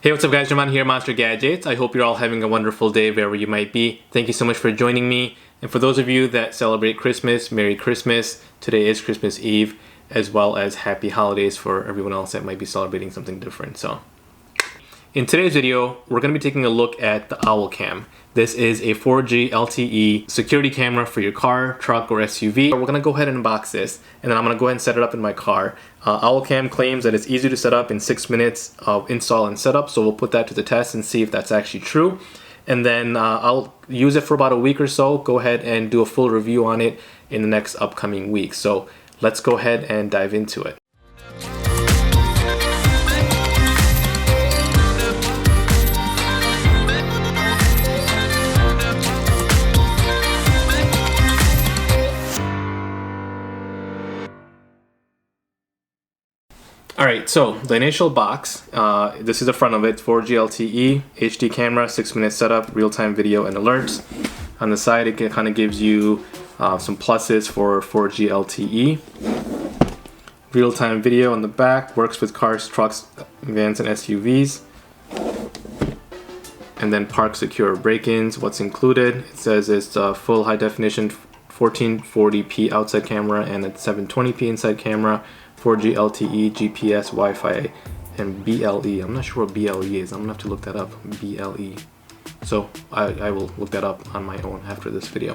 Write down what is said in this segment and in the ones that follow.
Hey, what's up guys, Jaman here, Monster Gadgets. I hope you're all having a wonderful day wherever you might be. Thank you so much for joining me. And for those of you that celebrate Christmas, Merry Christmas. Today is Christmas Eve, as well as Happy Holidays for everyone else that might be celebrating something different. So, in today's video, we're going to be taking a look at the Owl Cam. This is a 4G LTE security camera for your car, truck, or SUV. We're going to go ahead and unbox this, and then I'm going to go ahead and set it up in my car. Owl Cam claims that it's easy to set up in 6 minutes of install and setup, so we'll put that to the test and see if that's actually true. And then I'll use it for about a week or so, go ahead and do a full review on it in the next upcoming week. So let's go ahead and dive into it. Alright, so the initial box, this is the front of it, 4G LTE, HD camera, 6-minute setup, real-time video and alerts. On the side it kind of gives you some pluses for 4G LTE. Real-time video on the back, works with cars, trucks, vans and SUVs. And then park secure break-ins, what's included. It says it's a full high definition 1440p outside camera and a 720p inside camera. 4G LTE, GPS, Wi-Fi, and BLE. I'm not sure what BLE is. I'm gonna have to look that up. BLE. So I will look that up on my own after this video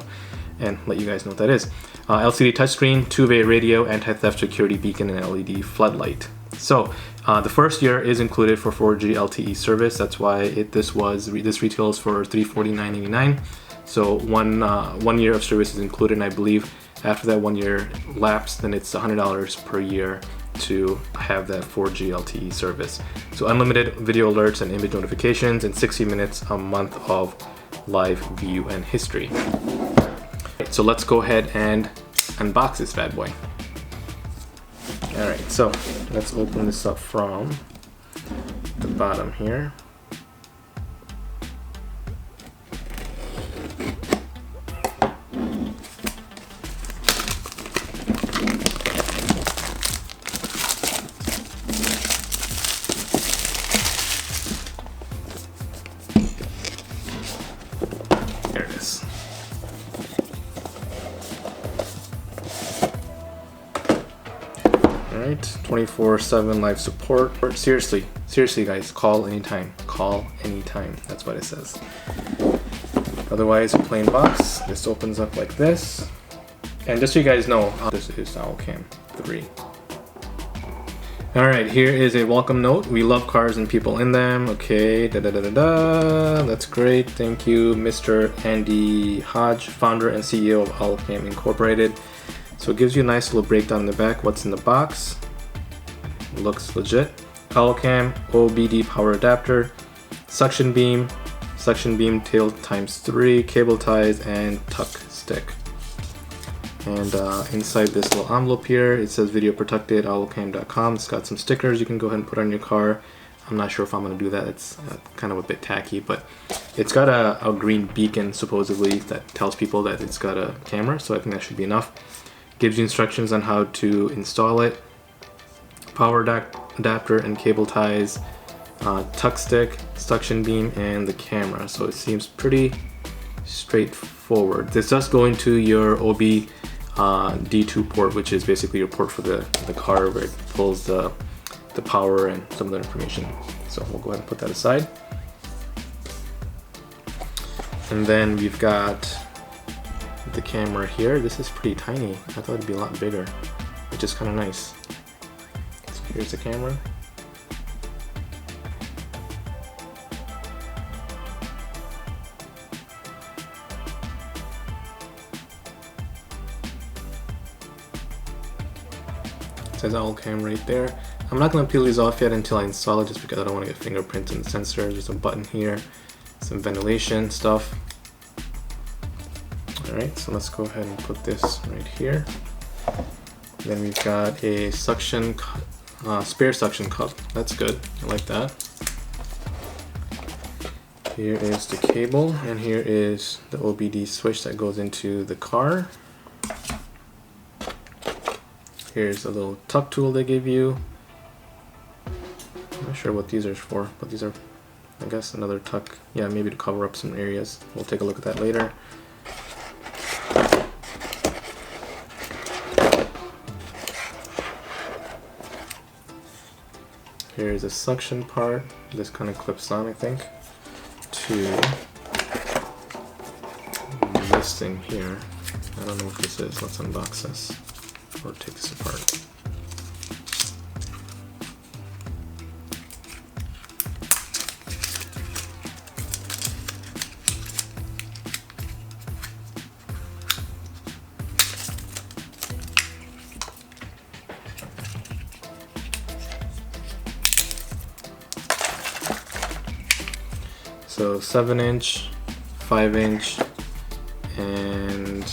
and let you guys know what that is. LCD touchscreen, two-way radio, anti-theft security beacon, and LED floodlight. So the first year is included for 4G LTE service. That's why this retails for $349.99. So one year of service is included, and I believe after that 1 year lapse, then it's $100 per year to have that 4G LTE service. So unlimited video alerts and image notifications, and 60 minutes a month of live view and history. So let's go ahead and unbox this bad boy. Alright, so let's open this up from the bottom here. There it is. Alright, 24/7 live support. Seriously guys, call anytime. Call anytime. That's what it says. Otherwise, a plain box. This opens up like this. And just so you guys know, this is Owl Cam 3. Alright, here is a welcome note. We love cars and people in them. Okay, that's great. Thank you, Mr. Andy Hodge, founder and CEO of Owl Cam Incorporated. So it gives you a nice little breakdown in the back, what's in the box. It looks legit. Owl Cam, OBD power adapter, suction beam tail ×3, cable ties, and tuck stick. And inside this little envelope here, it says video protected, owlcam.com. It's got some stickers you can go ahead and put on your car. I'm not sure if I'm going to do that. It's kind of a bit tacky, but it's got a green beacon supposedly that tells people that it's got a camera, so I think that should be enough. Gives you instructions on how to install it, power adapter and cable ties, tuck stick, suction beam, and the camera. So it seems pretty straightforward. This does go into your OBD2 port, which is basically your port for the car where it pulls the power and some other information. So we'll go ahead and put that aside. And then we've got the camera here. This is pretty tiny. I thought it'd be a lot bigger, which is kind of nice. So here's the camera. It says Owl Cam right there. I'm not going to peel these off yet until I install it, just because I don't want to get fingerprints in the sensor. There's a button here, some ventilation stuff. Alright, so let's go ahead and put this right here. Then we've got a suction, spare suction cup. That's good. I like that. Here is the cable, and here is the OBD switch that goes into the car. Here's a little tuck tool they give you. I'm not sure what these are for, but these are I guess another tuck, yeah, maybe to cover up some areas. We'll take a look at that later. Here's a suction part. This kind of clips on, I think, to this thing here. I don't know what this is. Let's unbox this or take this apart. So 7-inch, 5-inch, and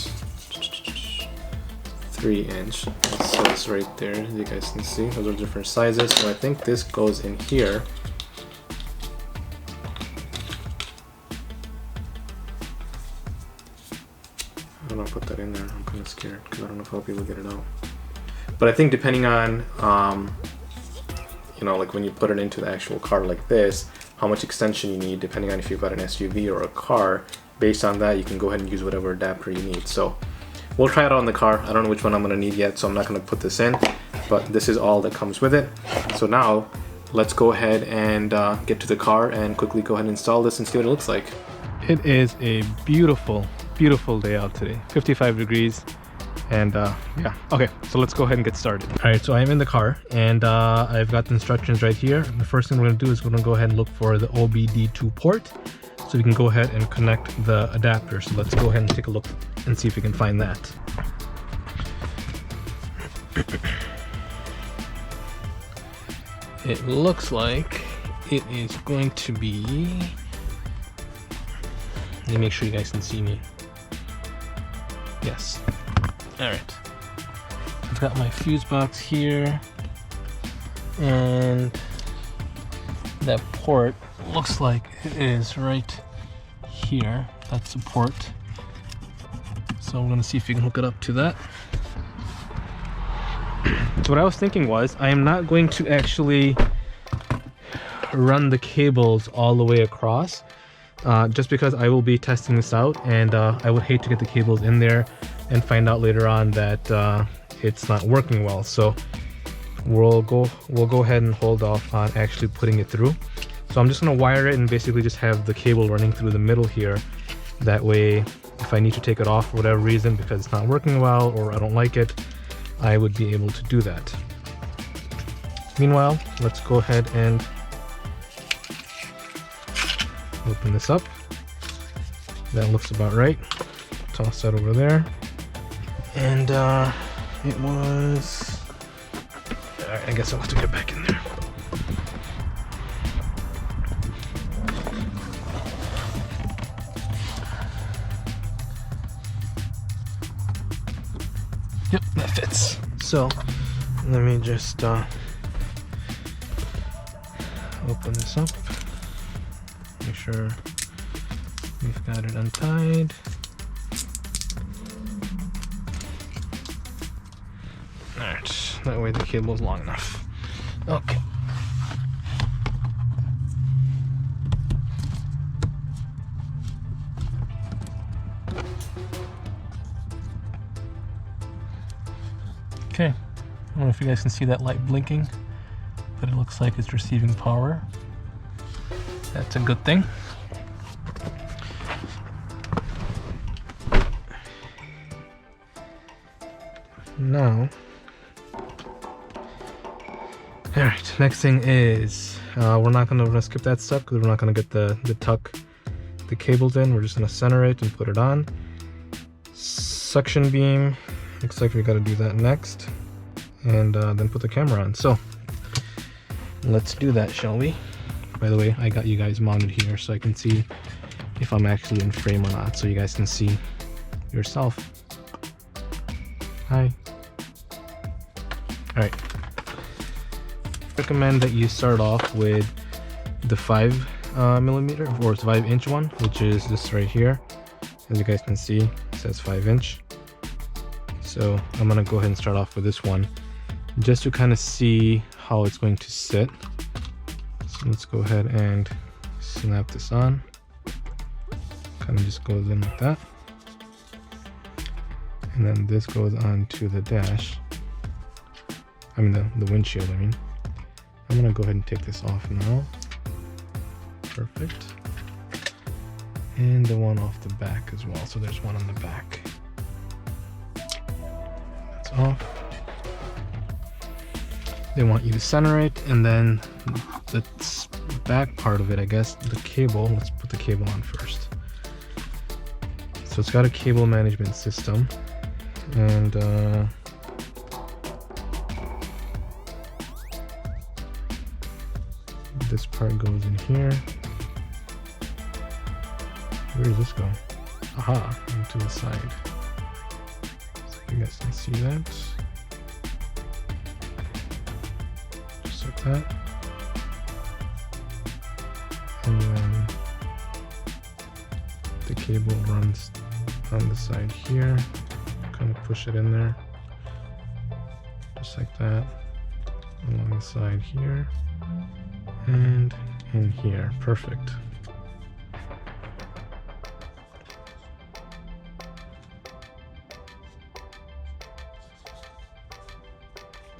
3-inch. It says right there, as you guys can see, those are different sizes. So I think this goes in here. How do I put that in there? I'm kind of scared because I don't know if I'll be able to get it out. But I think depending on, you know, like when you put it into the actual car like this, how much extension you need, depending on if you've got an SUV or a car. Based on that, you can go ahead and use whatever adapter you need. So we'll try it out on the car. I don't know which one I'm gonna need yet, so I'm not gonna put this in, but this is all that comes with it. So now let's go ahead and get to the car and quickly go ahead and install this and see what it looks like. It is a beautiful, beautiful day out today. 55 degrees. And yeah, okay, so let's go ahead and get started. All right, so I'm in the car and I've got the instructions right here. The first thing we're gonna do is we're gonna go ahead and look for the OBD2 port so we can go ahead and connect the adapter. So let's go ahead and take a look and see if we can find that. It looks like it is going to be, let me make sure you guys can see me. Yes. Alright, I've got my fuse box here, and that port looks like it is right here. That's the port. So I'm gonna see if we can hook it up to that. So what I was thinking was, I am not going to actually run the cables all the way across, just because I will be testing this out, and I would hate to get the cables in there and find out later on that it's not working well. So we'll go ahead and hold off on actually putting it through. So I'm just gonna wire it and basically just have the cable running through the middle here. That way, if I need to take it off for whatever reason because it's not working well or I don't like it, I would be able to do that. Meanwhile, let's go ahead and open this up. That looks about right. Toss that over there. And it was, alright, I guess I'll have to get back in there. Yep, that fits. So let me just open this up. Make sure we've got it untied. Alright, that way the cable is long enough. Okay. Okay, I don't know if you guys can see that light blinking, but it looks like it's receiving power. That's a good thing. Now, alright, next thing is, we're gonna skip that step because we're not gonna get the cables in. We're just gonna center it and put it on. Suction beam, looks like we gotta do that next. And then put the camera on. So, let's do that, shall we? By the way, I got you guys mounted here so I can see if I'm actually in frame or not, so you guys can see yourself. Hi. Alright. Recommend that you start off with the 5mm or 5-inch one, which is this right here. As you guys can see, it says 5-inch. So I'm gonna go ahead and start off with this one, just to kind of see how it's going to sit. So let's go ahead and snap this on. Kind of just goes in like that. And then this goes on to the dash. I mean the windshield, I mean. I'm gonna go ahead and take this off now. Perfect. And the one off the back as well. So there's one on the back. That's off. They want you to center it, and then the back part of it, I guess, the cable, let's put the cable on first. So it's got a cable management system, and this part goes in here. Where does this go? Aha, into the side. So you guys can see that. Just like that. And then the cable runs on the side here. Kind of push it in there. Just like that. Along the side here. And in here. Perfect.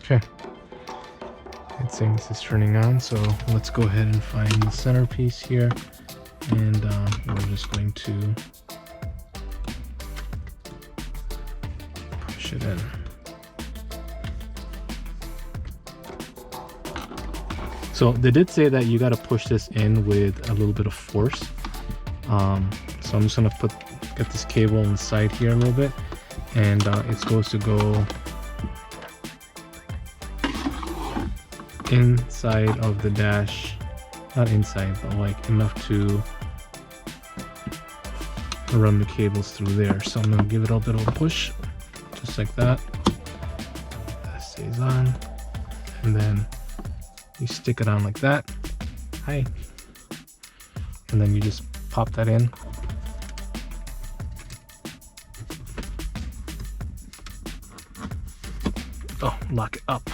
Okay, it's saying this is turning on, so let's go ahead and find the centerpiece here, and we're just going to push it in. So they did say that you got to push this in with a little bit of force. So I'm just gonna get this cable inside here a little bit, and it's supposed to go inside of the dash, not inside, but like enough to run the cables through there. So I'm gonna give it a bit of a push, just like that. That stays on, and then you stick it on like that. Hi. And then you just pop that in. Oh, lock it up.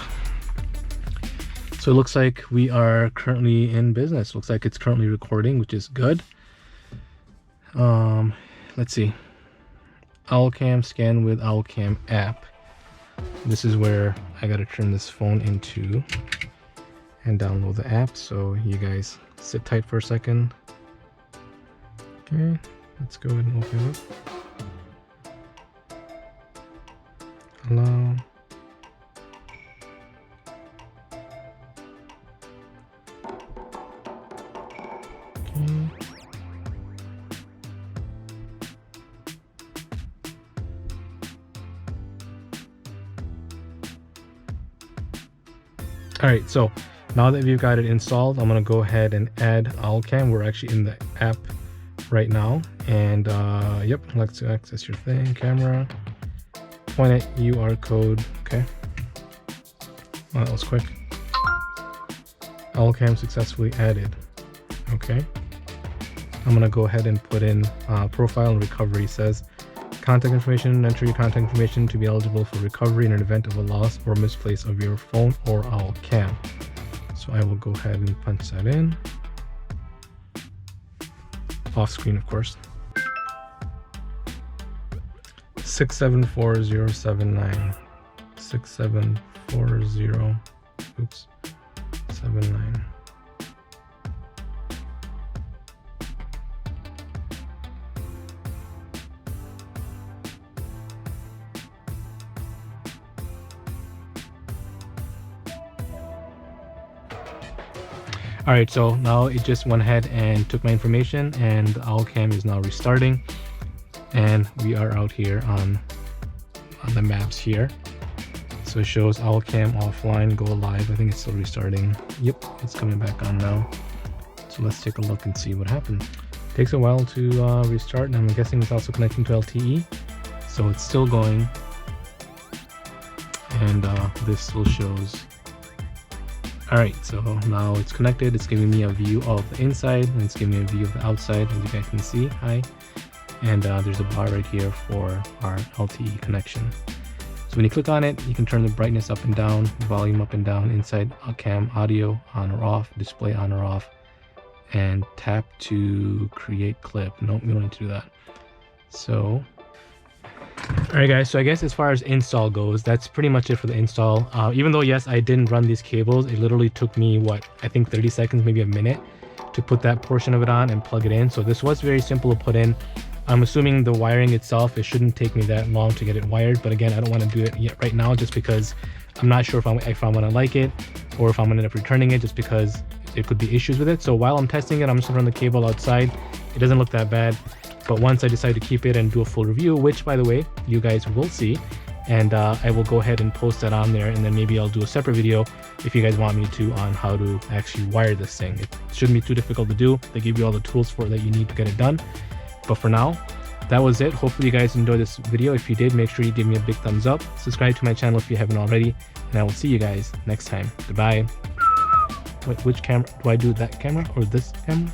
So it looks like we are currently in business. Looks like it's currently recording, which is good. Let's see. OwlCam scan with OwlCam app. This is where I gotta turn this phone into and download the app. So you guys sit tight for a second. Okay, let's go ahead and open it up. Allow. All right, so now that we've got it installed, I'm gonna go ahead and add OwlCam. We're actually in the app right now, and yep, let's access your thing, camera, point at UR code. Okay, well, that was quick. OwlCam successfully added. Okay, I'm gonna go ahead and put in profile and recovery. It says contact information. Enter your contact information to be eligible for recovery in an event of a loss or misplace of your phone or OwlCam. So I will go ahead and punch that in. Off screen, of course. 674079. 6740. Oops. 79. All right, so now it just went ahead and took my information, and the OwlCam is now restarting, and we are out here on the maps here. So it shows OwlCam offline, go live. I think it's still restarting. Yep, it's coming back on now. So let's take a look and see what happens. It takes a while to restart, and I'm guessing it's also connecting to LTE. So it's still going, and this still shows. All right, so now it's connected. It's giving me a view of the inside, and it's giving me a view of the outside, as you guys can see. Hi. And there's a bar right here for our LTE connection. So when you click on it, you can turn the brightness up and down, volume up and down, inside cam audio on or off, display on or off, and tap to create clip. Nope, we don't need to do that. So alright guys, so I guess as far as install goes, that's pretty much it for the install. Even though yes, I didn't run these cables, it literally took me what, I think 30 seconds, maybe a minute to put that portion of it on and plug it in. So this was very simple to put in. I'm assuming the wiring itself, it shouldn't take me that long to get it wired, but again, I don't want to do it yet right now just because I'm not sure if I'm going to like it or if I'm going to end up returning it, just because it could be issues with it. So while I'm testing it, I'm just going to run the cable outside. It doesn't look that bad. But once I decide to keep it and do a full review, which by the way, you guys will see, and I will go ahead and post that on there, and then maybe I'll do a separate video if you guys want me to on how to actually wire this thing. It shouldn't be too difficult to do. They give you all the tools for it that you need to get it done. But for now, that was it. Hopefully you guys enjoyed this video. If you did, make sure you give me a big thumbs up. Subscribe to my channel if you haven't already, and I will see you guys next time. Goodbye. Wait, which camera? Do I do that camera or this camera?